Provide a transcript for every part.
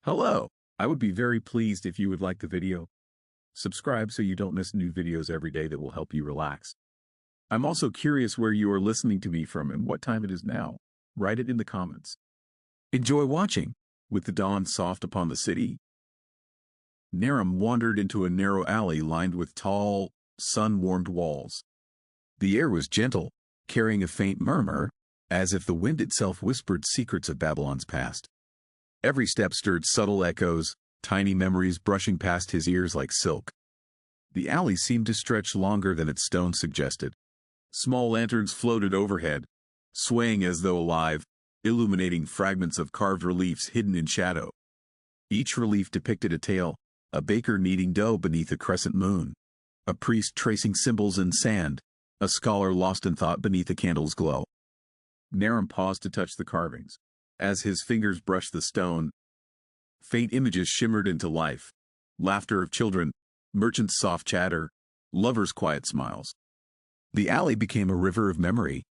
Hello! I would be very pleased if you would like the video. Subscribe so you don't miss new videos every day that will help you relax. I'm also curious where you are listening to me from and what time it is now. Write it in the comments. Enjoy watching. With the dawn soft upon the city, Naram wandered into a narrow alley lined with tall, sun-warmed walls. The air was gentle, carrying a faint murmur, as if the wind itself whispered secrets of Babylon's past. Every step stirred subtle echoes, tiny memories brushing past his ears like silk. The alley seemed to stretch longer than its stones suggested. Small lanterns floated overhead, swaying as though alive, illuminating fragments of carved reliefs hidden in shadow. Each relief depicted a tale, a baker kneading dough beneath a crescent moon, a priest tracing symbols in sand, a scholar lost in thought beneath a candle's glow. Naram paused to touch the carvings. As his fingers brushed the stone, faint images shimmered into life. Laughter of children, merchants' soft chatter, lovers' quiet smiles. The alley became a river of memory,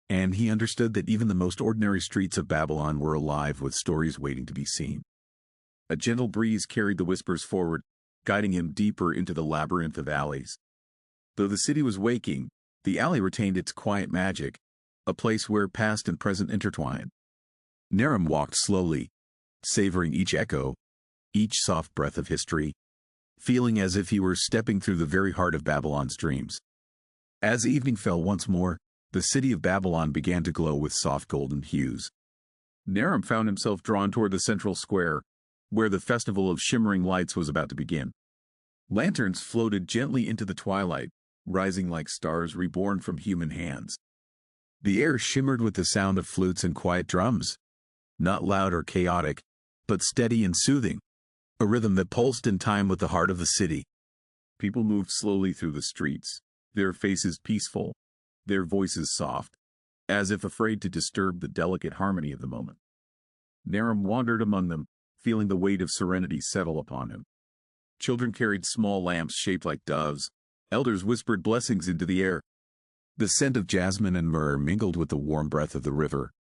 and he understood that even the most ordinary streets of Babylon were alive with stories waiting to be seen. A gentle breeze carried the whispers forward, guiding him deeper into the labyrinth of alleys. Though the city was waking, the alley retained its quiet magic, a place where past and present intertwined. Naram walked slowly, savoring each echo, each soft breath of history, feeling as if he were stepping through the very heart of Babylon's dreams. As evening fell once more, the city of Babylon began to glow with soft golden hues. Naram found himself drawn toward the central square, where the festival of shimmering lights was about to begin. Lanterns floated gently into the twilight, rising like stars reborn from human hands. The air shimmered with the sound of flutes and quiet drums, not loud or chaotic, but steady and soothing, a rhythm that pulsed in time with the heart of the city. People moved slowly through the streets, their faces peaceful, their voices soft, as if afraid to disturb the delicate harmony of the moment. Naram wandered among them, feeling the weight of serenity settle upon him. Children carried small lamps shaped like doves, elders whispered blessings into the air. The scent of jasmine and myrrh mingled with the warm breath of the river,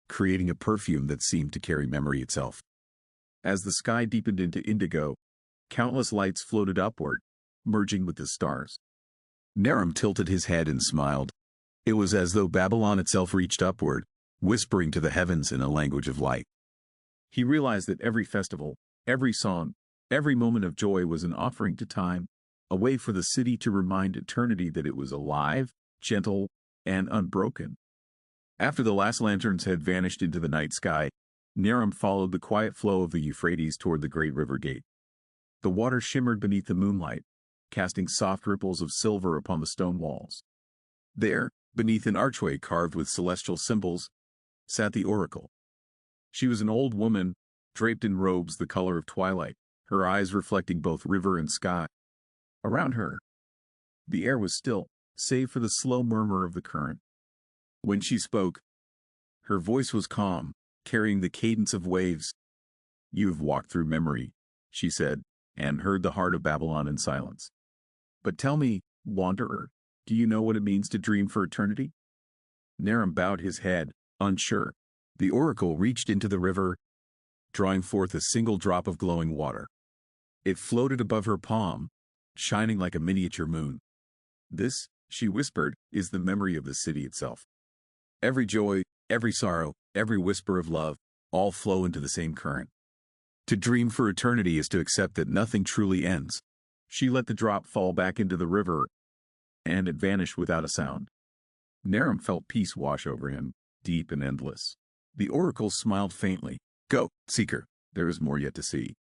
creating a perfume that seemed to carry memory itself. As the sky deepened into indigo, countless lights floated upward, merging with the stars. Naram tilted his head and smiled. It was as though Babylon itself reached upward, whispering to the heavens in a language of light. He realized that every festival, every song, every moment of joy was an offering to time, a way for the city to remind eternity that it was alive, gentle, and unbroken. After the last lanterns had vanished into the night sky, Naram followed the quiet flow of the Euphrates toward the great river gate. The water shimmered beneath the moonlight, casting soft ripples of silver upon the stone walls. There, beneath an archway carved with celestial symbols, sat the oracle. She was an old woman, draped in robes the color of twilight, her eyes reflecting both river and sky. Around her, the air was still, save for the slow murmur of the current. When she spoke, her voice was calm, carrying the cadence of waves. "You have walked through memory," she said, and heard the heart of Babylon in silence. "But tell me, wanderer, do you know what it means to dream for eternity?" Naram bowed his head, unsure. The oracle reached into the river, drawing forth a single drop of glowing water. It floated above her palm, shining like a miniature moon. "This," she whispered, "is the memory of the city itself. Every joy, every sorrow, every whisper of love, all flow into the same current. To dream for eternity is to accept that nothing truly ends." She let the drop fall back into the river, and it vanished without a sound. Naram felt peace wash over him, deep and endless. The oracle smiled faintly. "Go, seeker, there is more yet to see.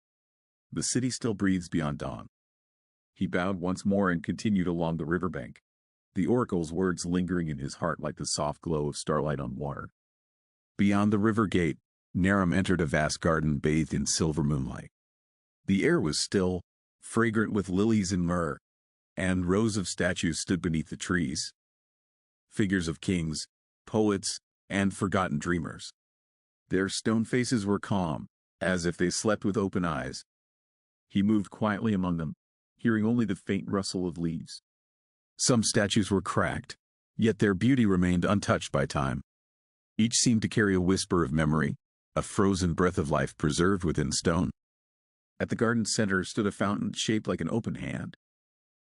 The city still breathes beyond dawn." He bowed once more and continued along the riverbank, the oracle's words lingering in his heart like the soft glow of starlight on water. Beyond the river gate, Naram entered a vast garden bathed in silver moonlight. The air was still, fragrant with lilies and myrrh, and rows of statues stood beneath the trees. Figures of kings, poets, and forgotten dreamers. Their stone faces were calm, as if they slept with open eyes. He moved quietly among them, hearing only the faint rustle of leaves. Some statues were cracked, yet their beauty remained untouched by time. Each seemed to carry a whisper of memory, a frozen breath of life preserved within stone. At the garden's center stood a fountain shaped like an open hand.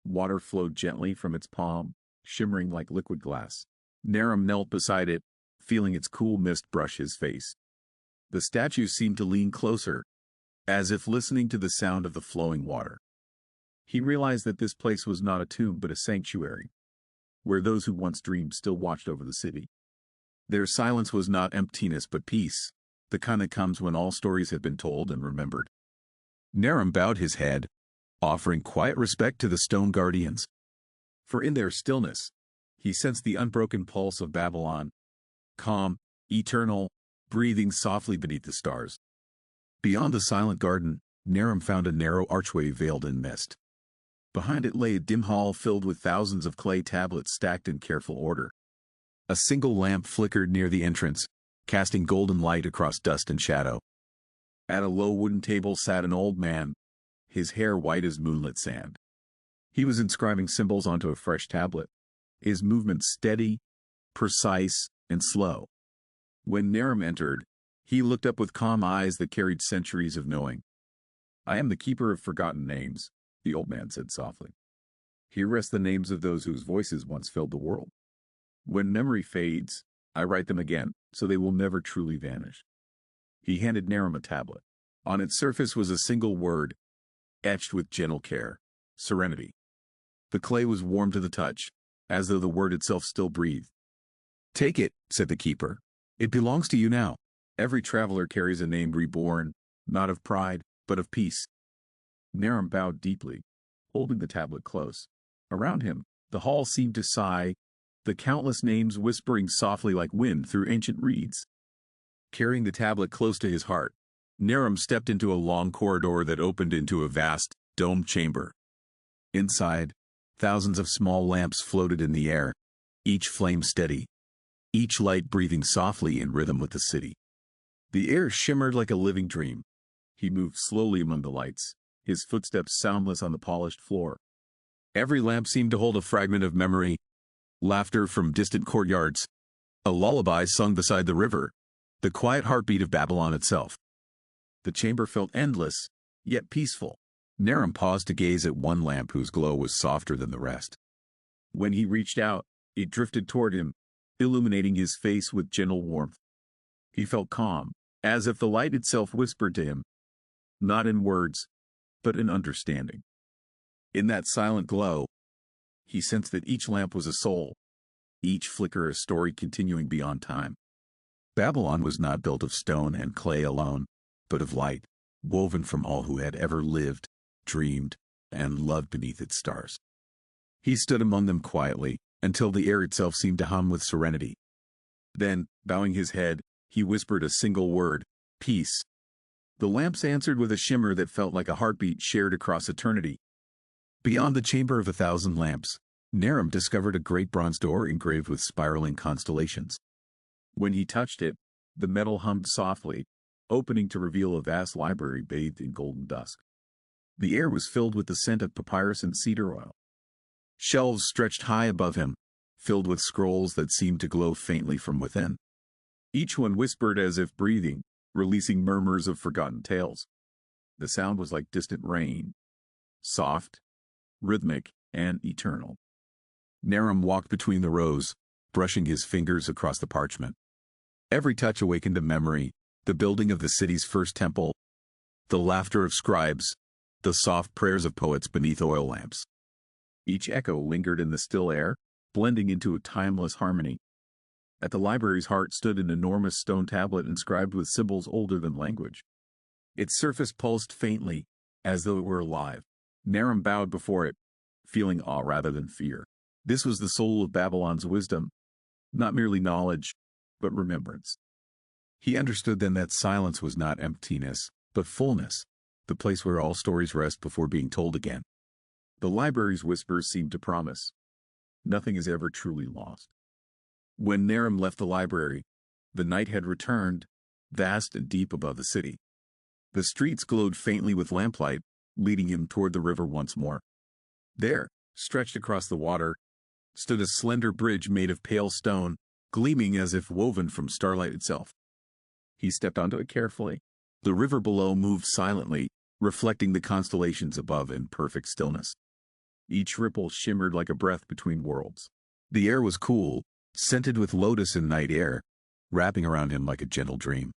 Water flowed gently from its palm, shimmering like liquid glass. Naram knelt beside it, feeling its cool mist brush his face. The statue seemed to lean closer, as if listening to the sound of the flowing water. He realized that this place was not a tomb but a sanctuary, where those who once dreamed still watched over the city. Their silence was not emptiness but peace, the kind that comes when all stories have been told and remembered. Naram bowed his head, offering quiet respect to the stone guardians. For in their stillness, he sensed the unbroken pulse of Babylon, calm, eternal, breathing softly beneath the stars. Beyond the silent garden, Naram found a narrow archway veiled in mist. Behind it lay a dim hall filled with thousands of clay tablets stacked in careful order. A single lamp flickered near the entrance, casting golden light across dust and shadow. At a low wooden table sat an old man, his hair white as moonlit sand. He was inscribing symbols onto a fresh tablet, his movements steady, precise, and slow. When Naram entered, he looked up with calm eyes that carried centuries of knowing. "I am the keeper of forgotten names," the old man said softly. "Here rest the names of those whose voices once filled the world. When memory fades, I write them again, so they will never truly vanish." He handed Naram a tablet. On its surface was a single word, etched with gentle care: serenity. The clay was warm to the touch, as though the word itself still breathed. "Take it," said the keeper. "It belongs to you now. Every traveler carries a name reborn, not of pride, but of peace." Naram bowed deeply, holding the tablet close. Around him, the hall seemed to sigh, the countless names whispering softly like wind through ancient reeds. Carrying the tablet close to his heart, Naram stepped into a long corridor that opened into a vast, domed chamber. Inside, thousands of small lamps floated in the air, each flame steady, each light breathing softly in rhythm with the city. The air shimmered like a living dream. He moved slowly among the lights, his footsteps soundless on the polished floor. Every lamp seemed to hold a fragment of memory, laughter from distant courtyards, a lullaby sung beside the river, the quiet heartbeat of Babylon itself. The chamber felt endless, yet peaceful. Naram paused to gaze at one lamp whose glow was softer than the rest. When he reached out, it drifted toward him, illuminating his face with gentle warmth. He felt calm, as if the light itself whispered to him, not in words, but in understanding. In that silent glow, he sensed that each lamp was a soul, each flicker a story continuing beyond time. Babylon was not built of stone and clay alone, but of light, woven from all who had ever lived, dreamed, and loved beneath its stars. He stood among them quietly, until the air itself seemed to hum with serenity. Then, bowing his head, he whispered a single word: peace. The lamps answered with a shimmer that felt like a heartbeat shared across eternity. Beyond the chamber of 1,000 lamps, Naram discovered a great bronze door engraved with spiraling constellations. When he touched it, the metal hummed softly, opening to reveal a vast library bathed in golden dusk. The air was filled with the scent of papyrus and cedar oil. Shelves stretched high above him, filled with scrolls that seemed to glow faintly from within. Each one whispered as if breathing, releasing murmurs of forgotten tales. The sound was like distant rain, soft, rhythmic, and eternal. Naram walked between the rows, brushing his fingers across the parchment. Every touch awakened a memory: the building of the city's first temple, the laughter of scribes, the soft prayers of poets beneath oil lamps. Each echo lingered in the still air, blending into a timeless harmony. At the library's heart stood an enormous stone tablet inscribed with symbols older than language. Its surface pulsed faintly, as though it were alive. Naram bowed before it, feeling awe rather than fear. This was the soul of Babylon's wisdom, not merely knowledge, but remembrance. He understood then that silence was not emptiness, but fullness, the place where all stories rest before being told again. The library's whispers seemed to promise, nothing is ever truly lost. When Naram left the library, the night had returned, vast and deep above the city. The streets glowed faintly with lamplight, leading him toward the river once more. There, stretched across the water, stood a slender bridge made of pale stone, gleaming as if woven from starlight itself. He stepped onto it carefully. The river below moved silently, reflecting the constellations above in perfect stillness. Each ripple shimmered like a breath between worlds. The air was cool, scented with lotus and night air, wrapping around him like a gentle dream.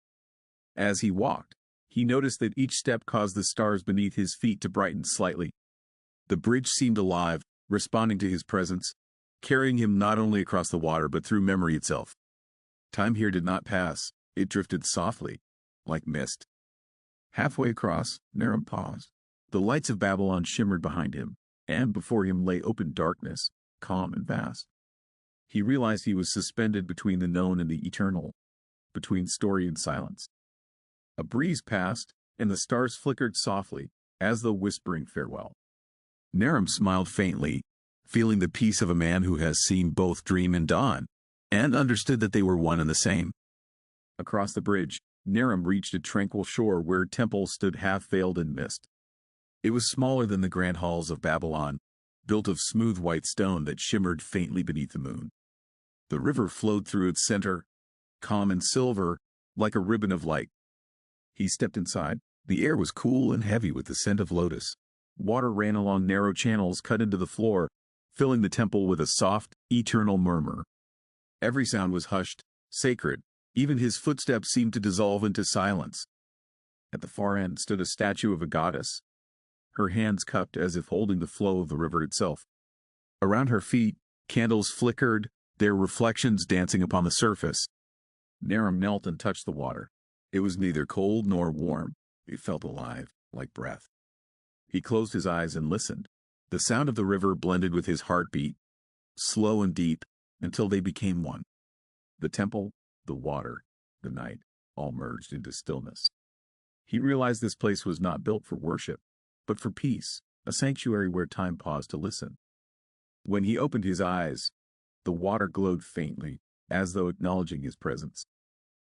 As he walked, he noticed that each step caused the stars beneath his feet to brighten slightly. The bridge seemed alive, responding to his presence, carrying him not only across the water but through memory itself. Time here did not pass, it drifted softly, like mist. Halfway across, Naram paused. The lights of Babylon shimmered behind him, and before him lay open darkness, calm and vast. He realized he was suspended between the known and the eternal, between story and silence. A breeze passed, and the stars flickered softly, as though whispering farewell. Naram smiled faintly, feeling the peace of a man who has seen both dream and dawn, and understood that they were one and the same. Across the bridge, Naram reached a tranquil shore where a temple stood half-veiled in mist. It was smaller than the grand halls of Babylon, built of smooth white stone that shimmered faintly beneath the moon. The river flowed through its center, calm and silver, like a ribbon of light. He stepped inside. The air was cool and heavy with the scent of lotus. Water ran along narrow channels cut into the floor, filling the temple with a soft, eternal murmur. Every sound was hushed, sacred. Even his footsteps seemed to dissolve into silence. At the far end stood a statue of a goddess, her hands cupped as if holding the flow of the river itself. Around her feet, candles flickered, their reflections dancing upon the surface. Naram knelt and touched the water. It was neither cold nor warm. It felt alive, like breath. He closed his eyes and listened. The sound of the river blended with his heartbeat, slow and deep, until they became one. The temple, the water, the night, all merged into stillness. He realized this place was not built for worship, but for peace, a sanctuary where time paused to listen. When he opened his eyes, the water glowed faintly, as though acknowledging his presence.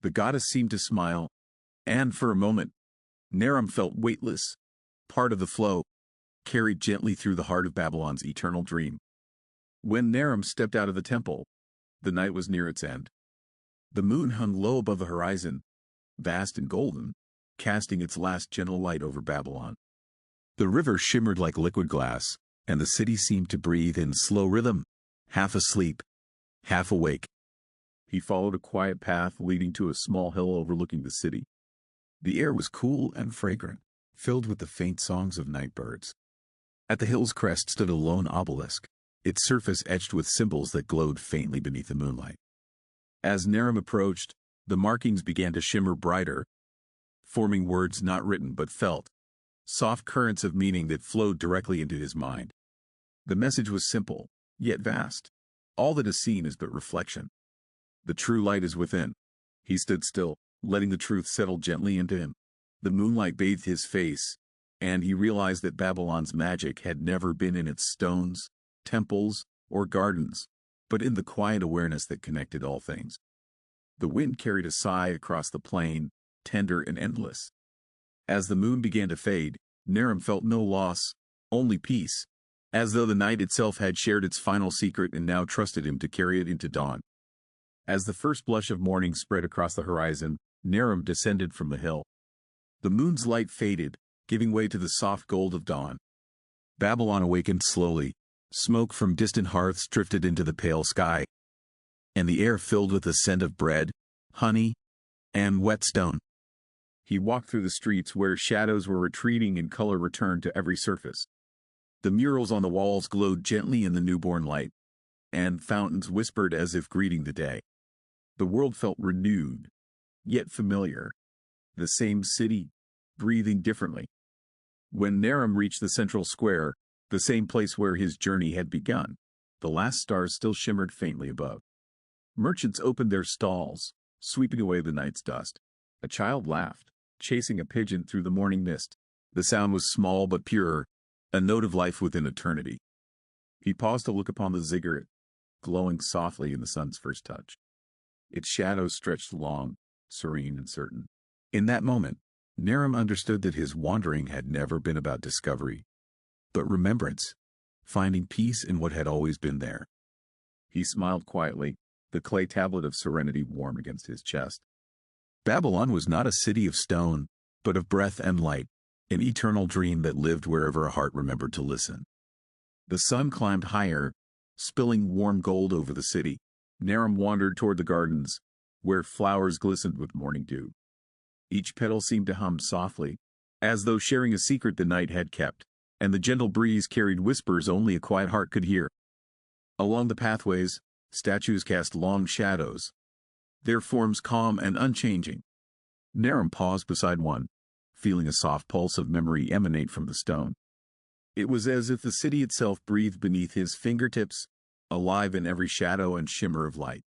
The goddess seemed to smile, and for a moment, Naram felt weightless, part of the flow, carried gently through the heart of Babylon's eternal dream. When Naram stepped out of the temple, the night was near its end. The moon hung low above the horizon, vast and golden, casting its last gentle light over Babylon. The river shimmered like liquid glass, and the city seemed to breathe in slow rhythm, half asleep, half awake. He followed a quiet path leading to a small hill overlooking the city. The air was cool and fragrant, filled with the faint songs of night birds. At the hill's crest stood a lone obelisk, its surface etched with symbols that glowed faintly beneath the moonlight. As Naram approached, the markings began to shimmer brighter, forming words not written but felt, soft currents of meaning that flowed directly into his mind. The message was simple, yet vast. All that is seen is but reflection. The true light is within. He stood still, letting the truth settle gently into him. The moonlight bathed his face, and he realized that Babylon's magic had never been in its stones, temples, or gardens, but in the quiet awareness that connected all things. The wind carried a sigh across the plain, tender and endless. As the moon began to fade, Naram felt no loss, only peace, as though the night itself had shared its final secret and now trusted him to carry it into dawn. As the first blush of morning spread across the horizon, Naram descended from the hill. The moon's light faded, giving way to the soft gold of dawn. Babylon awakened slowly. Smoke from distant hearths drifted into the pale sky, and the air filled with the scent of bread, honey, and whetstone. He walked through the streets where shadows were retreating and color returned to every surface. The murals on the walls glowed gently in the newborn light, and fountains whispered as if greeting the day. The world felt renewed, yet familiar. The same city, breathing differently. When Naram reached the central square, the same place where his journey had begun, the last stars still shimmered faintly above. Merchants opened their stalls, sweeping away the night's dust. A child laughed, chasing a pigeon through the morning mist. The sound was small but pure, a note of life within eternity. He paused to look upon the ziggurat, glowing softly in the sun's first touch. Its shadows stretched long, serene and certain. In that moment, Naram understood that his wandering had never been about discovery, but remembrance, finding peace in what had always been there. He smiled quietly, the clay tablet of serenity warm against his chest. Babylon was not a city of stone, but of breath and light. an eternal dream that lived wherever a heart remembered to listen. The sun climbed higher, spilling warm gold over the city. Naram wandered toward the gardens, where flowers glistened with morning dew. Each petal seemed to hum softly, as though sharing a secret the night had kept, and the gentle breeze carried whispers only a quiet heart could hear. Along the pathways, statues cast long shadows, their forms calm and unchanging. Naram paused beside one, feeling a soft pulse of memory emanate from the stone. It was as if the city itself breathed beneath his fingertips, alive in every shadow and shimmer of light.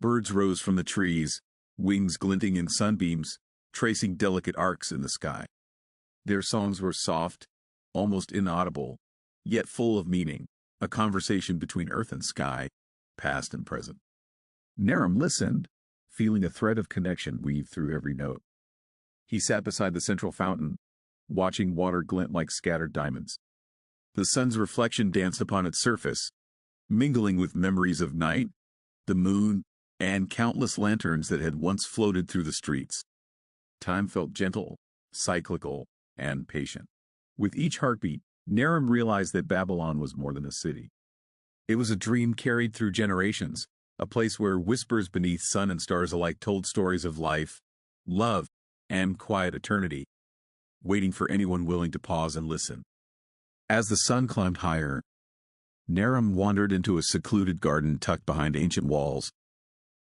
Birds rose from the trees, wings glinting in sunbeams, tracing delicate arcs in the sky. Their songs were soft, almost inaudible, yet full of meaning, a conversation between earth and sky, past and present. Naram listened, feeling a thread of connection weave through every note. He sat beside the central fountain, watching water glint like scattered diamonds. The sun's reflection danced upon its surface, mingling with memories of night, the moon, and countless lanterns that had once floated through the streets. Time felt gentle, cyclical, and patient. With each heartbeat, Naram realized that Babylon was more than a city. It was a dream carried through generations, a place where whispers beneath sun and stars alike told stories of life, love, and quiet eternity, waiting for anyone willing to pause and listen. As the sun climbed higher, Naram wandered into a secluded garden tucked behind ancient walls.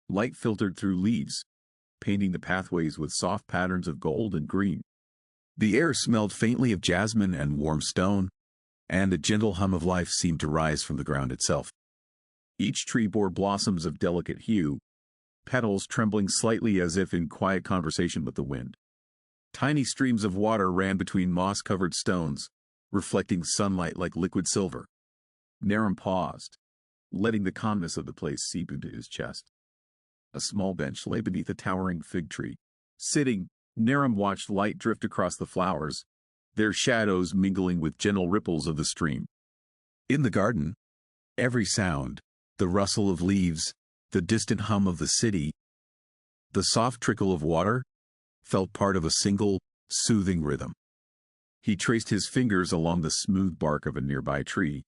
Light filtered through leaves, painting the pathways with soft patterns of gold and green. The air smelled faintly of jasmine and warm stone, and a gentle hum of life seemed to rise from the ground itself. Each tree bore blossoms of delicate hue, petals trembling slightly as if in quiet conversation with the wind. Tiny streams of water ran between moss-covered stones, reflecting sunlight like liquid silver. Naram paused, letting the calmness of the place seep into his chest. A small bench lay beneath a towering fig tree. Sitting, Naram watched light drift across the flowers, their shadows mingling with gentle ripples of the stream. In the garden, every sound, the rustle of leaves, the distant hum of the city, the soft trickle of water, felt part of a single, soothing rhythm. He traced his fingers along the smooth bark of a nearby tree,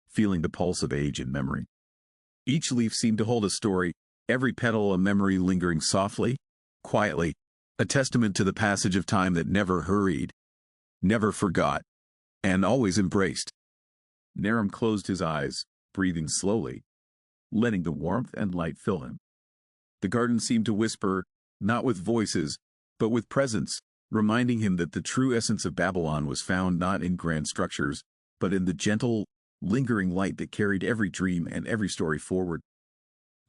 feeling the pulse of age and memory. Each leaf seemed to hold a story, every petal a memory lingering softly, quietly, a testament to the passage of time that never hurried, never forgot, and always embraced. Naram closed his eyes, breathing slowly, letting the warmth and light fill him. The garden seemed to whisper, not with voices, but with presence, reminding him that the true essence of Babylon was found not in grand structures, but in the gentle, lingering light that carried every dream and every story forward.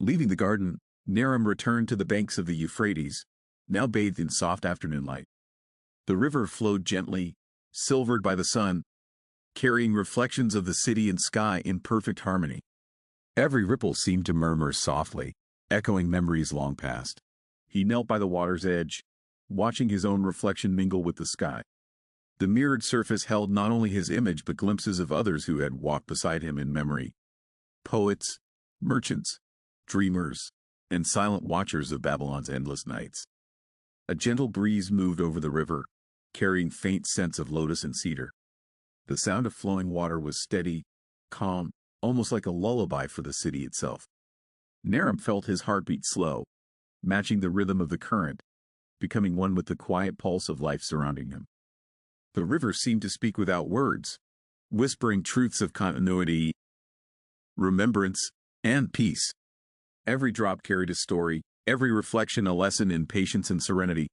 Leaving the garden, Naram returned to the banks of the Euphrates, now bathed in soft afternoon light. The river flowed gently, silvered by the sun, carrying reflections of the city and sky in perfect harmony. Every ripple seemed to murmur softly, echoing memories long past. He knelt by the water's edge, watching his own reflection mingle with the sky. The mirrored surface held not only his image but glimpses of others who had walked beside him in memory. Poets, merchants, dreamers, and silent watchers of Babylon's endless nights. A gentle breeze moved over the river, carrying faint scents of lotus and cedar. The sound of flowing water was steady, calm, almost like a lullaby for the city itself. Naram felt his heartbeat slow, matching the rhythm of the current, becoming one with the quiet pulse of life surrounding him. The river seemed to speak without words, whispering truths of continuity, remembrance, and peace. Every drop carried a story, every reflection a lesson in patience and serenity.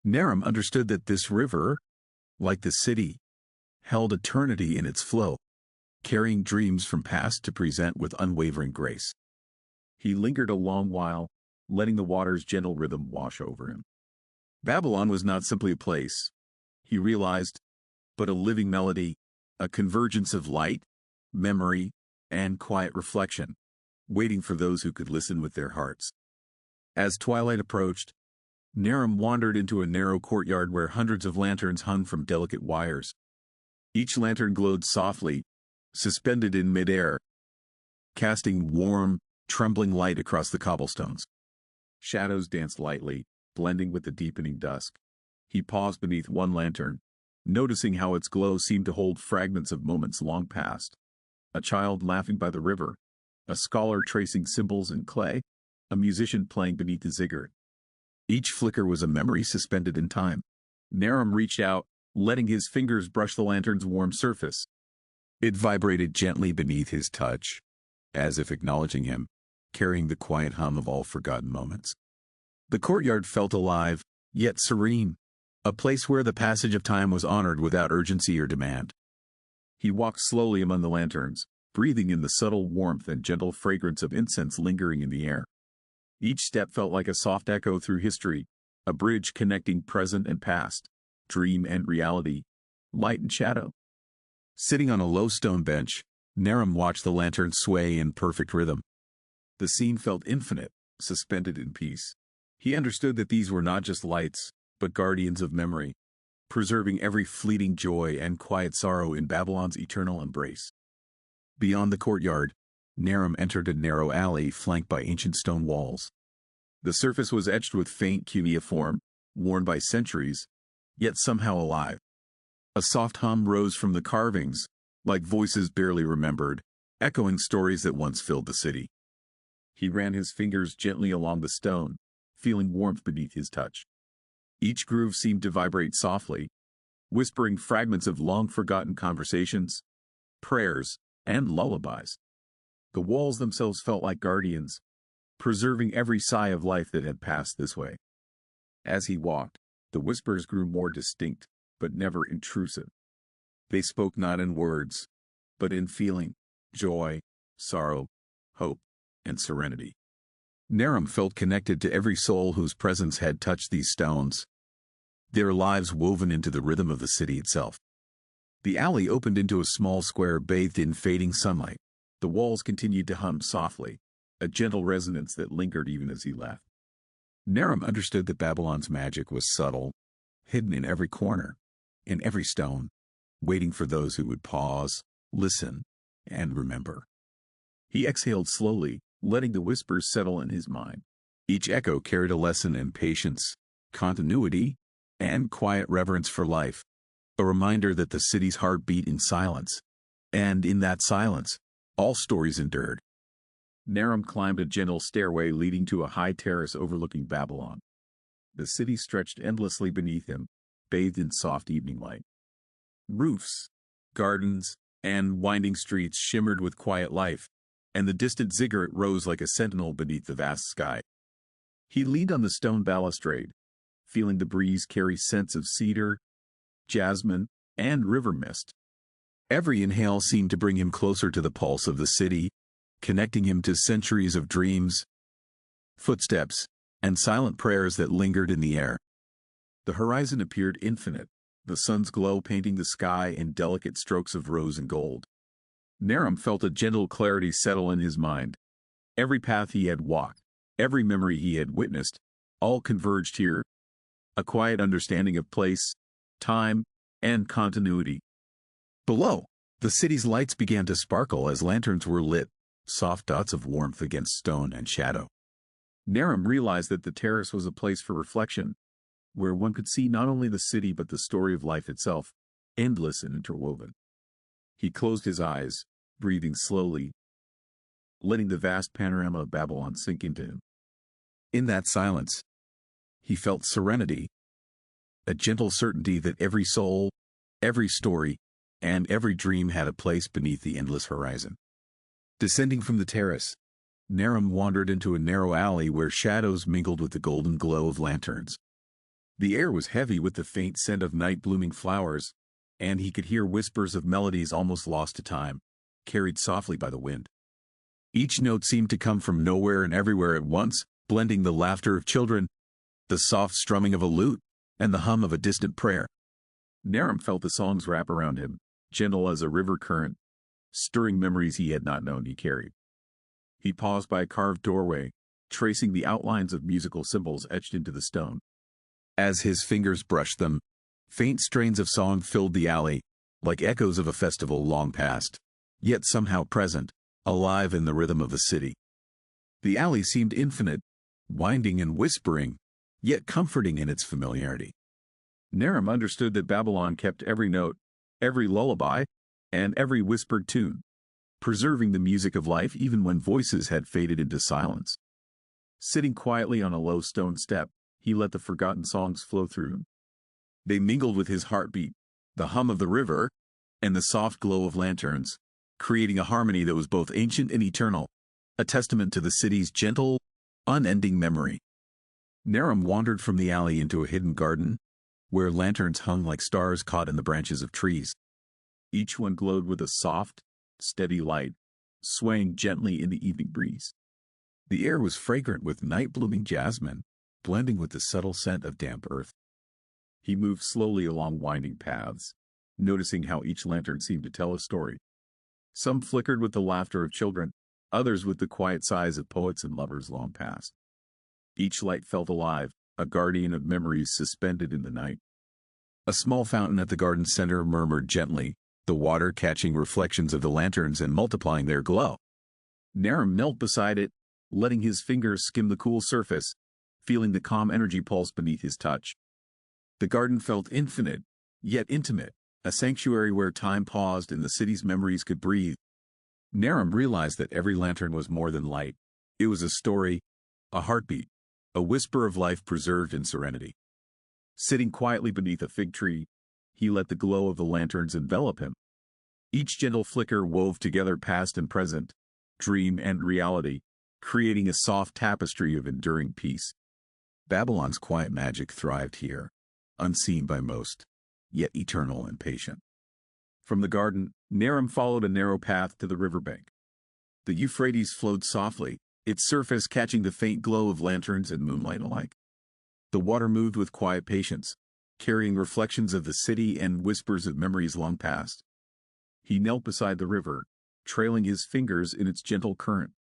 Naram understood that this river, like the city, held eternity in its flow, carrying dreams from past to present with unwavering grace. He lingered a long while, letting the water's gentle rhythm wash over him. Babylon was not simply a place, he realized, but a living melody, a convergence of light, memory, and quiet reflection, waiting for those who could listen with their hearts. As twilight approached, Naram wandered into a narrow courtyard where hundreds of lanterns hung from delicate wires. Each lantern glowed softly, suspended in midair, casting warm, trembling light across the cobblestones. Shadows danced lightly, blending with the deepening dusk. He paused beneath one lantern, noticing how its glow seemed to hold fragments of moments long past. A child laughing by the river, a scholar tracing symbols in clay, a musician playing beneath a ziggurat. Each flicker was a memory suspended in time. Naram reached out, letting his fingers brush the lantern's warm surface. It vibrated gently beneath his touch, as if acknowledging him, carrying the quiet hum of all forgotten moments. The courtyard felt alive, yet serene, a place where the passage of time was honored without urgency or demand. He walked slowly among the lanterns, breathing in the subtle warmth and gentle fragrance of incense lingering in the air. Each step felt like a soft echo through history, a bridge connecting present and past, dream and reality, light and shadow. Sitting on a low stone bench, Naram watched the lantern sway in perfect rhythm. The scene felt infinite, suspended in peace. He understood that these were not just lights, but guardians of memory, preserving every fleeting joy and quiet sorrow in Babylon's eternal embrace. Beyond the courtyard, Naram entered a narrow alley flanked by ancient stone walls. The surface was etched with faint cuneiform, worn by centuries, yet somehow alive. A soft hum rose from the carvings, like voices barely remembered, echoing stories that once filled the city. He ran his fingers gently along the stone, feeling warmth beneath his touch. Each groove seemed to vibrate softly, whispering fragments of long-forgotten conversations, prayers, and lullabies. The walls themselves felt like guardians, preserving every sigh of life that had passed this way. As he walked, the whispers grew more distinct, but never intrusive. They spoke not in words, but in feeling, joy, sorrow, hope, and serenity. Naram felt connected to every soul whose presence had touched these stones, their lives woven into the rhythm of the city itself. The alley opened into a small square bathed in fading sunlight. The walls continued to hum softly, a gentle resonance that lingered even as he left. Naram understood that Babylon's magic was subtle, hidden in every corner, in every stone, waiting for those who would pause, listen, and remember. He exhaled slowly, letting the whispers settle in his mind. Each echo carried a lesson in patience, continuity, and quiet reverence for life, a reminder that the city's heart beat in silence, and in that silence, all stories endured. Naram climbed a gentle stairway leading to a high terrace overlooking Babylon. The city stretched endlessly beneath him, bathed in soft evening light. Roofs, gardens, and winding streets shimmered with quiet life, and the distant ziggurat rose like a sentinel beneath the vast sky. He leaned on the stone balustrade, feeling the breeze carry scents of cedar, jasmine, and river mist. Every inhale seemed to bring him closer to the pulse of the city, connecting him to centuries of dreams, footsteps, and silent prayers that lingered in the air. The horizon appeared infinite, the sun's glow painting the sky in delicate strokes of rose and gold. Naram felt a gentle clarity settle in his mind. Every path he had walked, every memory he had witnessed, all converged here. A quiet understanding of place, time, and continuity. Below, the city's lights began to sparkle as lanterns were lit, soft dots of warmth against stone and shadow. Naram realized that the terrace was a place for reflection, where one could see not only the city but the story of life itself, endless and interwoven. He closed his eyes, breathing slowly, letting the vast panorama of Babylon sink into him. In that silence, he felt serenity, a gentle certainty that every soul, every story, and every dream had a place beneath the endless horizon. Descending from the terrace, Naram wandered into a narrow alley where shadows mingled with the golden glow of lanterns. The air was heavy with the faint scent of night-blooming flowers, and he could hear whispers of melodies almost lost to time, carried softly by the wind. Each note seemed to come from nowhere and everywhere at once, blending the laughter of children, the soft strumming of a lute, and the hum of a distant prayer. Naram felt the songs wrap around him, gentle as a river current, stirring memories he had not known he carried. He paused by a carved doorway, tracing the outlines of musical symbols etched into the stone. As his fingers brushed them, faint strains of song filled the alley, like echoes of a festival long past, yet somehow present, alive in the rhythm of the city. The alley seemed infinite, winding and whispering, yet comforting in its familiarity. Naram understood that Babylon kept every note, every lullaby, and every whispered tune, preserving the music of life even when voices had faded into silence. Sitting quietly on a low stone step, he let the forgotten songs flow through him. They mingled with his heartbeat, the hum of the river, and the soft glow of lanterns, creating a harmony that was both ancient and eternal, a testament to the city's gentle, unending memory. Naram wandered from the alley into a hidden garden, where lanterns hung like stars caught in the branches of trees. Each one glowed with a soft, steady light, swaying gently in the evening breeze. The air was fragrant with night-blooming jasmine, blending with the subtle scent of damp earth. He moved slowly along winding paths, noticing how each lantern seemed to tell a story. Some flickered with the laughter of children, others with the quiet sighs of poets and lovers long past. Each light felt alive, a guardian of memories suspended in the night. A small fountain at the garden center murmured gently, the water catching reflections of the lanterns and multiplying their glow. Naram knelt beside it, letting his fingers skim the cool surface, feeling the calm energy pulse beneath his touch. The garden felt infinite, yet intimate, a sanctuary where time paused and the city's memories could breathe. Naram realized that every lantern was more than light. It was a story, a heartbeat, a whisper of life preserved in serenity. Sitting quietly beneath a fig tree, he let the glow of the lanterns envelop him. Each gentle flicker wove together past and present, dream and reality, creating a soft tapestry of enduring peace. Babylon's quiet magic thrived here, unseen by most, yet eternal and patient. From the garden, Naram followed a narrow path to the riverbank. The Euphrates flowed softly, its surface catching the faint glow of lanterns and moonlight alike. The water moved with quiet patience, carrying reflections of the city and whispers of memories long past. He knelt beside the river, trailing his fingers in its gentle current.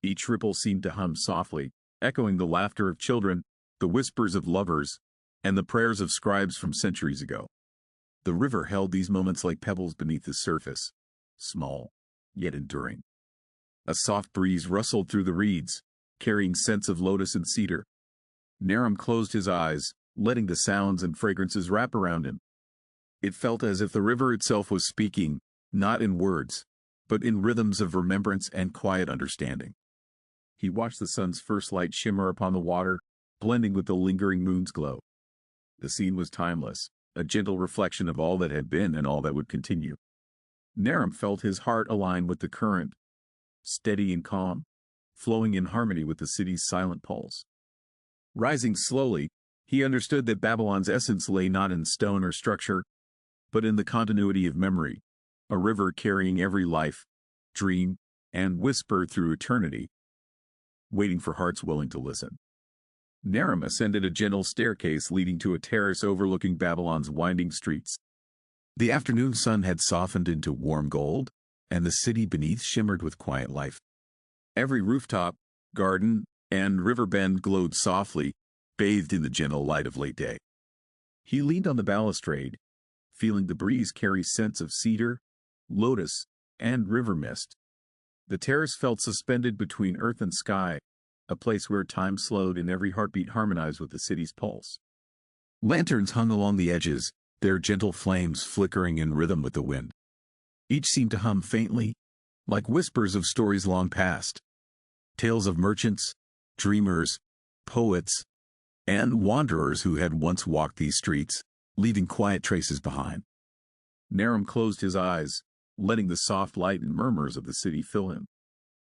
Each ripple seemed to hum softly, echoing the laughter of children, the whispers of lovers, and the prayers of scribes from centuries ago. The river held these moments like pebbles beneath the surface, small, yet enduring. A soft breeze rustled through the reeds, carrying scents of lotus and cedar. Naram closed his eyes, letting the sounds and fragrances wrap around him. It felt as if the river itself was speaking, not in words, but in rhythms of remembrance and quiet understanding. He watched the sun's first light shimmer upon the water, blending with the lingering moon's glow. The scene was timeless, a gentle reflection of all that had been and all that would continue. Naram felt his heart align with the current, steady and calm, flowing in harmony with the city's silent pulse. Rising slowly, he understood that Babylon's essence lay not in stone or structure, but in the continuity of memory, a river carrying every life, dream, and whisper through eternity, waiting for hearts willing to listen. Naram ascended a gentle staircase leading to a terrace overlooking Babylon's winding streets. The afternoon sun had softened into warm gold, and the city beneath shimmered with quiet life. Every rooftop, garden, and river bend glowed softly, bathed in the gentle light of late day. He leaned on the balustrade, feeling the breeze carry scents of cedar, lotus, and river mist. The terrace felt suspended between earth and sky, a place where time slowed and every heartbeat harmonized with the city's pulse. Lanterns hung along the edges, their gentle flames flickering in rhythm with the wind. Each seemed to hum faintly, like whispers of stories long past, tales of merchants, dreamers, poets, and wanderers who had once walked these streets, leaving quiet traces behind. Naram closed his eyes, letting the soft light and murmurs of the city fill him.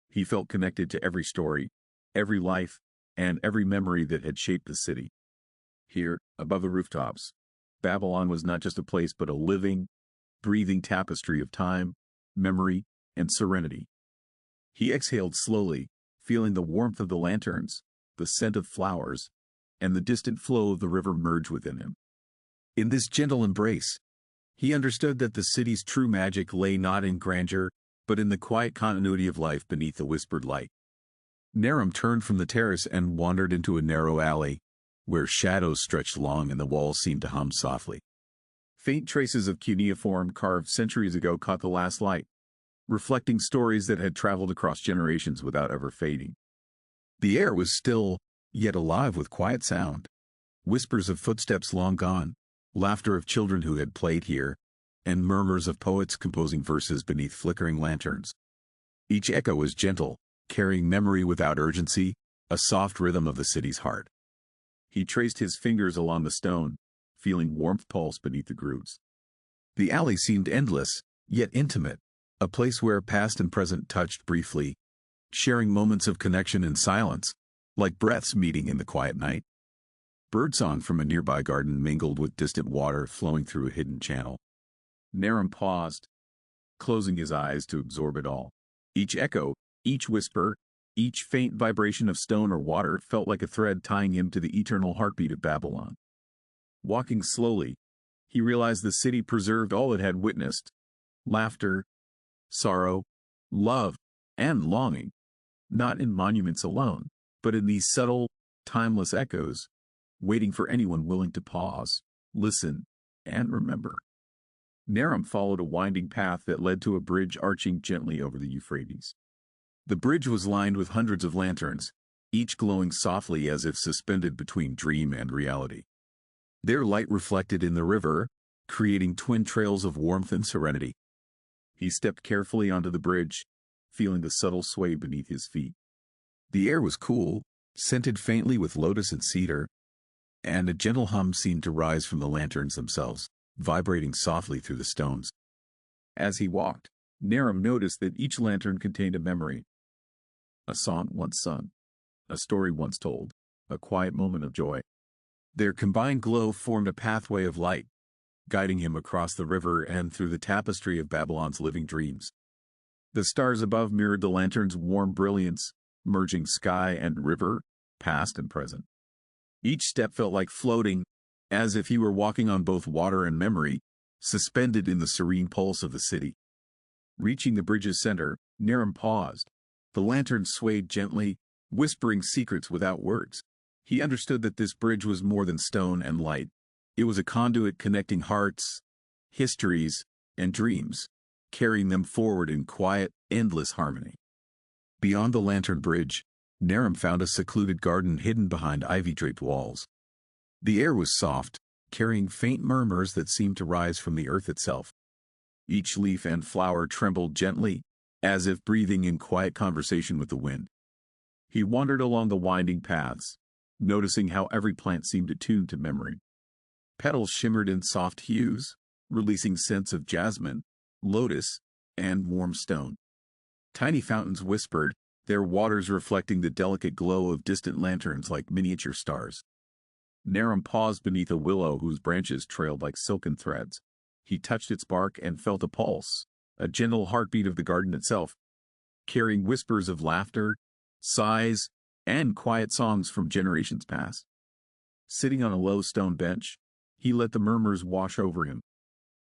He felt connected to every story, every life, and every memory that had shaped the city. Here, above the rooftops, Babylon was not just a place but a living, breathing tapestry of time, memory, and serenity. He exhaled slowly, feeling the warmth of the lanterns, the scent of flowers, and the distant flow of the river merge within him. In this gentle embrace, he understood that the city's true magic lay not in grandeur, but in the quiet continuity of life beneath the whispered light. Naram turned from the terrace and wandered into a narrow alley, where shadows stretched long and the walls seemed to hum softly. Faint traces of cuneiform carved centuries ago caught the last light, reflecting stories that had traveled across generations without ever fading. The air was still, yet alive with quiet sound, whispers of footsteps long gone, laughter of children who had played here, and murmurs of poets composing verses beneath flickering lanterns. Each echo was gentle, carrying memory without urgency, a soft rhythm of the city's heart. He traced his fingers along the stone, feeling warmth pulse beneath the grooves. The alley seemed endless, yet intimate, a place where past and present touched briefly, sharing moments of connection in silence, like breaths meeting in the quiet night. Birdsong from a nearby garden mingled with distant water flowing through a hidden channel. Naram paused, closing his eyes to absorb it all. Each echo, each whisper, each faint vibration of stone or water felt like a thread tying him to the eternal heartbeat of Babylon. Walking slowly, he realized the city preserved all it had witnessed: laughter, sorrow, love, and longing, not in monuments alone, but in these subtle, timeless echoes, waiting for anyone willing to pause, listen, and remember. Naram followed a winding path that led to a bridge arching gently over the Euphrates. The bridge was lined with hundreds of lanterns, each glowing softly as if suspended between dream and reality. Their light reflected in the river, creating twin trails of warmth and serenity. He stepped carefully onto the bridge, feeling the subtle sway beneath his feet. The air was cool, scented faintly with lotus and cedar, and a gentle hum seemed to rise from the lanterns themselves, vibrating softly through the stones. As he walked, Naram noticed that each lantern contained a memory. A song once sung, a story once told, a quiet moment of joy. Their combined glow formed a pathway of light, guiding him across the river and through the tapestry of Babylon's living dreams. The stars above mirrored the lantern's warm brilliance, merging sky and river, past and present. Each step felt like floating, as if he were walking on both water and memory, suspended in the serene pulse of the city. Reaching the bridge's center, Naram paused. The lantern swayed gently, whispering secrets without words. He understood that this bridge was more than stone and light. It was a conduit connecting hearts, histories, and dreams, carrying them forward in quiet, endless harmony. Beyond the lantern bridge, Naram found a secluded garden hidden behind ivy-draped walls. The air was soft, carrying faint murmurs that seemed to rise from the earth itself. Each leaf and flower trembled gently, as if breathing in quiet conversation with the wind. He wandered along the winding paths, noticing how every plant seemed attuned to memory. Petals shimmered in soft hues, releasing scents of jasmine, lotus, and warm stone. Tiny fountains whispered, their waters reflecting the delicate glow of distant lanterns like miniature stars. Naram paused beneath a willow whose branches trailed like silken threads. He touched its bark and felt a pulse, a gentle heartbeat of the garden itself, carrying whispers of laughter, sighs, and quiet songs from generations past. Sitting on a low stone bench, he let the murmurs wash over him.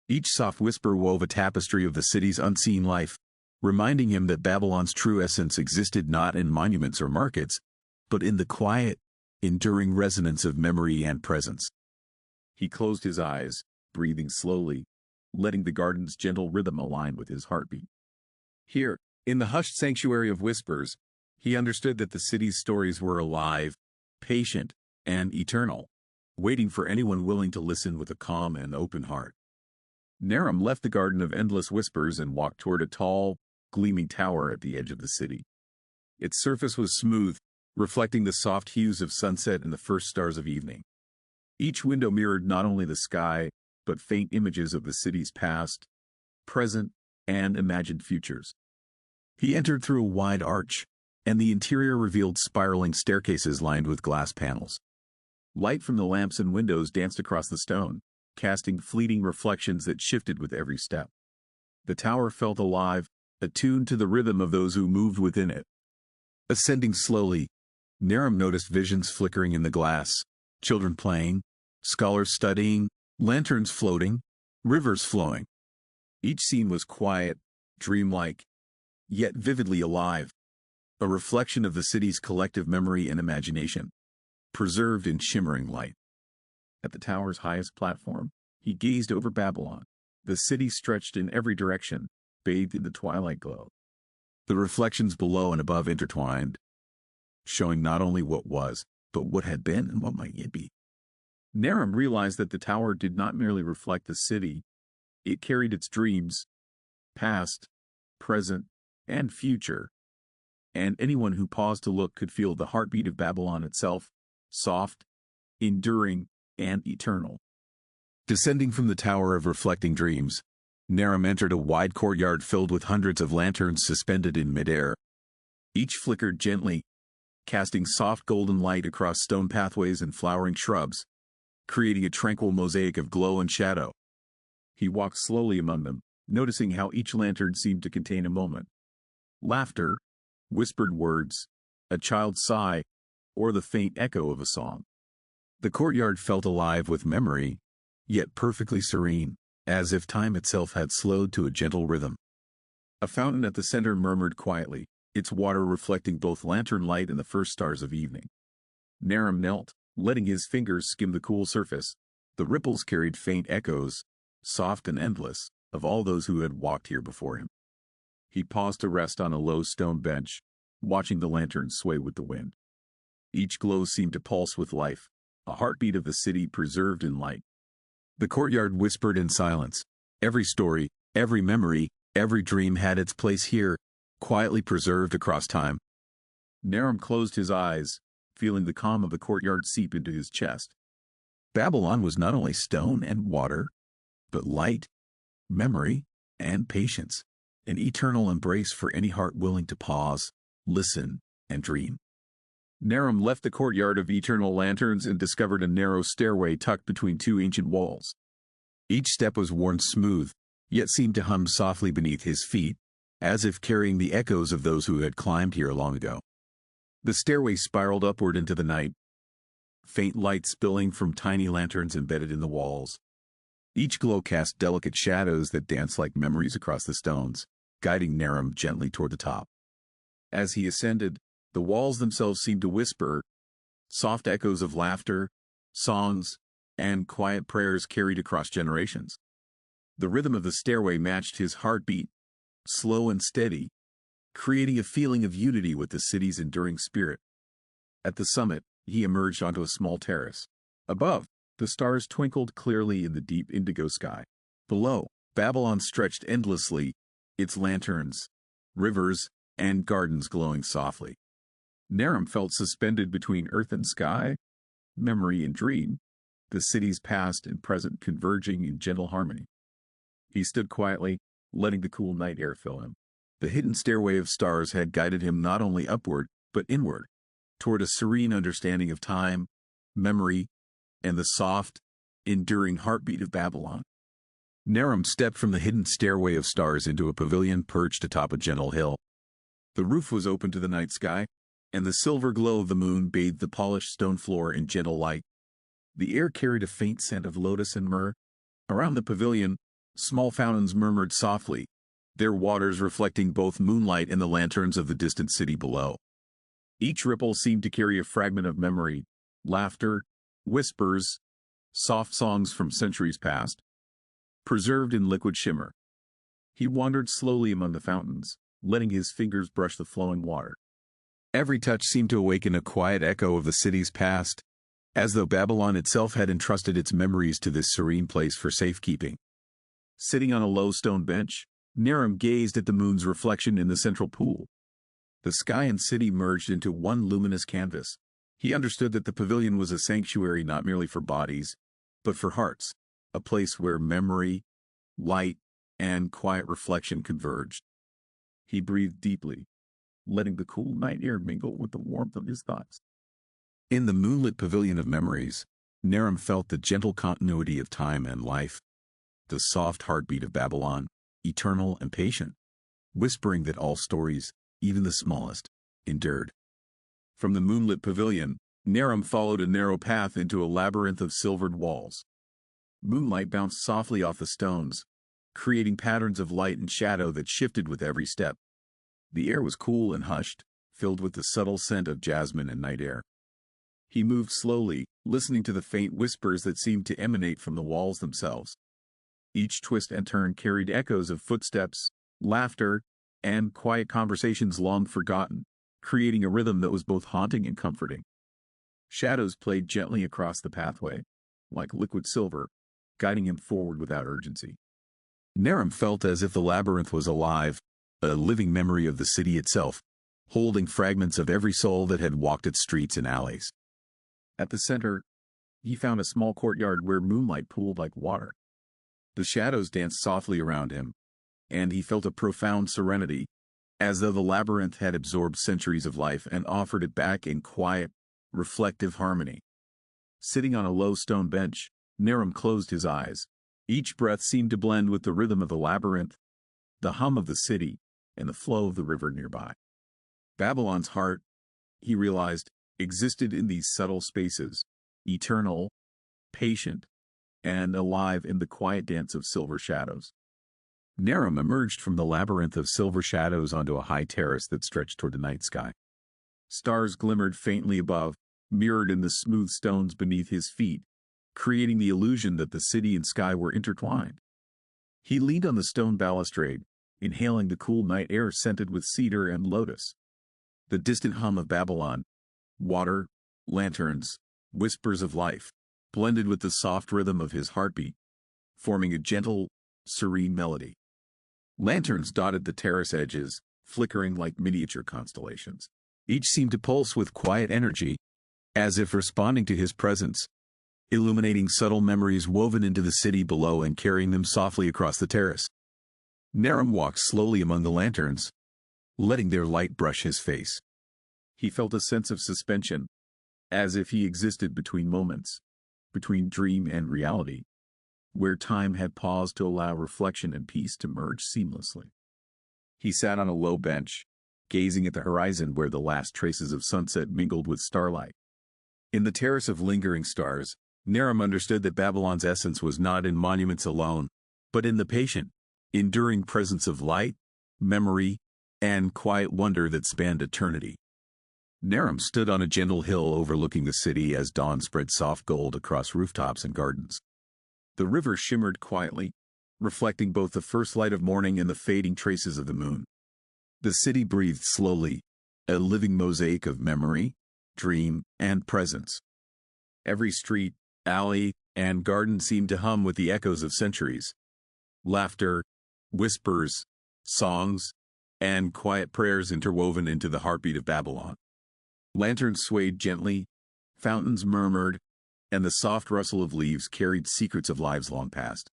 Each soft whisper wove a tapestry of the city's unseen life, reminding him that Babylon's true essence existed not in monuments or markets, but in the quiet, enduring resonance of memory and presence. He closed his eyes, breathing slowly, letting the garden's gentle rhythm align with his heartbeat. Here, in the hushed sanctuary of whispers, he understood that the city's stories were alive, patient, and eternal, waiting for anyone willing to listen with a calm and open heart. Naram left the garden of endless whispers and walked toward a tall, gleaming tower at the edge of the city. Its surface was smooth, reflecting the soft hues of sunset and the first stars of evening. Each window mirrored not only the sky, but faint images of the city's past, present, and imagined futures. He entered through a wide arch, and the interior revealed spiraling staircases lined with glass panels. Light from the lamps and windows danced across the stone, casting fleeting reflections that shifted with every step. The tower felt alive, attuned to the rhythm of those who moved within it. Ascending slowly, Naram noticed visions flickering in the glass, children playing, scholars studying, lanterns floating, rivers flowing. Each scene was quiet, dreamlike, yet vividly alive, a reflection of the city's collective memory and imagination, preserved in shimmering light. At the tower's highest platform, he gazed over Babylon. The city stretched in every direction, bathed in the twilight glow. The reflections below and above intertwined, showing not only what was, but what had been and what might yet be. Naram realized that the tower did not merely reflect the city, it carried its dreams, past, present, and future, and anyone who paused to look could feel the heartbeat of Babylon itself, soft, enduring, and eternal. Descending from the Tower of Reflecting Dreams, Naram entered a wide courtyard filled with hundreds of lanterns suspended in midair. Each flickered gently, casting soft golden light across stone pathways and flowering shrubs, creating a tranquil mosaic of glow and shadow. He walked slowly among them, noticing how each lantern seemed to contain a moment. Laughter, whispered words, a child's sigh, or the faint echo of a song. The courtyard felt alive with memory, yet perfectly serene, as if time itself had slowed to a gentle rhythm. A fountain at the center murmured quietly, its water reflecting both lantern light and the first stars of evening. Naram knelt, letting his fingers skim the cool surface. The ripples carried faint echoes, soft and endless, of all those who had walked here before him. He paused to rest on a low stone bench, watching the lanterns sway with the wind. Each glow seemed to pulse with life, a heartbeat of the city preserved in light. The courtyard whispered in silence. Every story, every memory, every dream had its place here, quietly preserved across time. Naram closed his eyes, feeling the calm of the courtyard seep into his chest. Babylon was not only stone and water, but light, memory, and patience, an eternal embrace for any heart willing to pause, listen, and dream. Naram left the courtyard of eternal lanterns and discovered a narrow stairway tucked between two ancient walls. Each step was worn smooth, yet seemed to hum softly beneath his feet, as if carrying the echoes of those who had climbed here long ago. The stairway spiraled upward into the night, faint light spilling from tiny lanterns embedded in the walls. Each glow cast delicate shadows that danced like memories across the stones, guiding Naram gently toward the top. As he ascended, the walls themselves seemed to whisper, soft echoes of laughter, songs, and quiet prayers carried across generations. The rhythm of the stairway matched his heartbeat, slow and steady, creating a feeling of unity with the city's enduring spirit. At the summit, he emerged onto a small terrace. Above, the stars twinkled clearly in the deep indigo sky. Below, Babylon stretched endlessly, its lanterns, rivers, and gardens glowing softly. Naram felt suspended between earth and sky, memory and dream, the city's past and present converging in gentle harmony. He stood quietly, letting the cool night air fill him. The hidden stairway of stars had guided him not only upward, but inward, toward a serene understanding of time, memory, and the soft, enduring heartbeat of Babylon. Naram stepped from the hidden stairway of stars into a pavilion perched atop a gentle hill. The roof was open to the night sky, and the silver glow of the moon bathed the polished stone floor in gentle light. The air carried a faint scent of lotus and myrrh. Around the pavilion, small fountains murmured softly, their waters reflecting both moonlight and the lanterns of the distant city below. Each ripple seemed to carry a fragment of memory, laughter, whispers, soft songs from centuries past, preserved in liquid shimmer. He wandered slowly among the fountains, letting his fingers brush the flowing water. Every touch seemed to awaken a quiet echo of the city's past, as though Babylon itself had entrusted its memories to this serene place for safekeeping. Sitting on a low stone bench, Naram gazed at the moon's reflection in the central pool. The sky and city merged into one luminous canvas. He understood that the pavilion was a sanctuary not merely for bodies, but for hearts, a place where memory, light, and quiet reflection converged. He breathed deeply, letting the cool night air mingle with the warmth of his thoughts. In the moonlit pavilion of memories, Naram felt the gentle continuity of time and life, the soft heartbeat of Babylon, eternal and patient, whispering that all stories, even the smallest, endured. From the moonlit pavilion, Naram followed a narrow path into a labyrinth of silvered walls. Moonlight bounced softly off the stones, creating patterns of light and shadow that shifted with every step. The air was cool and hushed, filled with the subtle scent of jasmine and night air. He moved slowly, listening to the faint whispers that seemed to emanate from the walls themselves. Each twist and turn carried echoes of footsteps, laughter, and quiet conversations long forgotten, creating a rhythm that was both haunting and comforting. Shadows played gently across the pathway, like liquid silver, guiding him forward without urgency. Naram felt as if the labyrinth was alive, a living memory of the city itself, holding fragments of every soul that had walked its streets and alleys. At the center, he found a small courtyard where moonlight pooled like water. The shadows danced softly around him, and he felt a profound serenity, as though the labyrinth had absorbed centuries of life and offered it back in quiet, reflective harmony. Sitting on a low stone bench, Naram closed his eyes. Each breath seemed to blend with the rhythm of the labyrinth, the hum of the city, and the flow of the river nearby. Babylon's heart, he realized, existed in these subtle spaces, eternal, patient, and alive in the quiet dance of silver shadows. Naram emerged from the labyrinth of silver shadows onto a high terrace that stretched toward the night sky. Stars glimmered faintly above, mirrored in the smooth stones beneath his feet, creating the illusion that the city and sky were intertwined. He leaned on the stone balustrade, inhaling the cool night air scented with cedar and lotus. The distant hum of Babylon, water, lanterns, whispers of life, blended with the soft rhythm of his heartbeat, forming a gentle, serene melody. Lanterns dotted the terrace edges, flickering like miniature constellations. Each seemed to pulse with quiet energy, as if responding to his presence, illuminating subtle memories woven into the city below and carrying them softly across the terrace. Naram walked slowly among the lanterns, letting their light brush his face. He felt a sense of suspension, as if he existed between moments, between dream and reality, where time had paused to allow reflection and peace to merge seamlessly. He sat on a low bench, gazing at the horizon where the last traces of sunset mingled with starlight. In the terrace of lingering stars, Naram understood that Babylon's essence was not in monuments alone, but in the patient, enduring presence of light, memory, and quiet wonder that spanned eternity. Naram stood on a gentle hill overlooking the city as dawn spread soft gold across rooftops and gardens. The river shimmered quietly, reflecting both the first light of morning and the fading traces of the moon. The city breathed slowly, a living mosaic of memory, dream, and presence. Every street, alley, and garden seemed to hum with the echoes of centuries. Laughter, whispers, songs, and quiet prayers interwoven into the heartbeat of Babylon. Lanterns swayed gently, fountains murmured, and the soft rustle of leaves carried secrets of lives long past.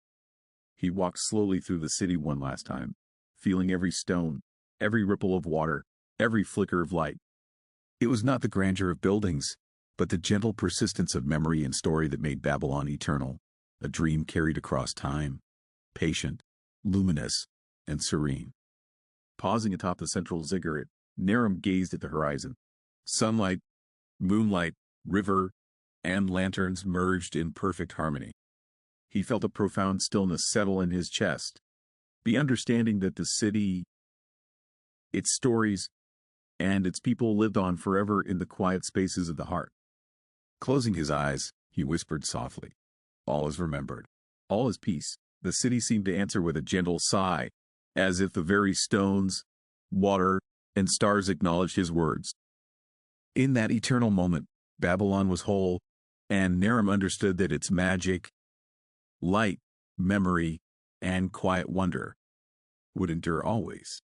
He walked slowly through the city one last time, feeling every stone, every ripple of water, every flicker of light. It was not the grandeur of buildings, but the gentle persistence of memory and story that made Babylon eternal, a dream carried across time, patient, luminous, and serene. Pausing atop the central ziggurat, Naram gazed at the horizon. Sunlight, moonlight, river, and lanterns merged in perfect harmony. He felt a profound stillness settle in his chest, the understanding that the city, its stories, and its people lived on forever in the quiet spaces of the heart. Closing his eyes, he whispered softly, "All is remembered. All is peace." The city seemed to answer with a gentle sigh, as if the very stones, water, and stars acknowledged his words. In that eternal moment, Babylon was whole, and Naram understood that its magic, light, memory, and quiet wonder would endure always.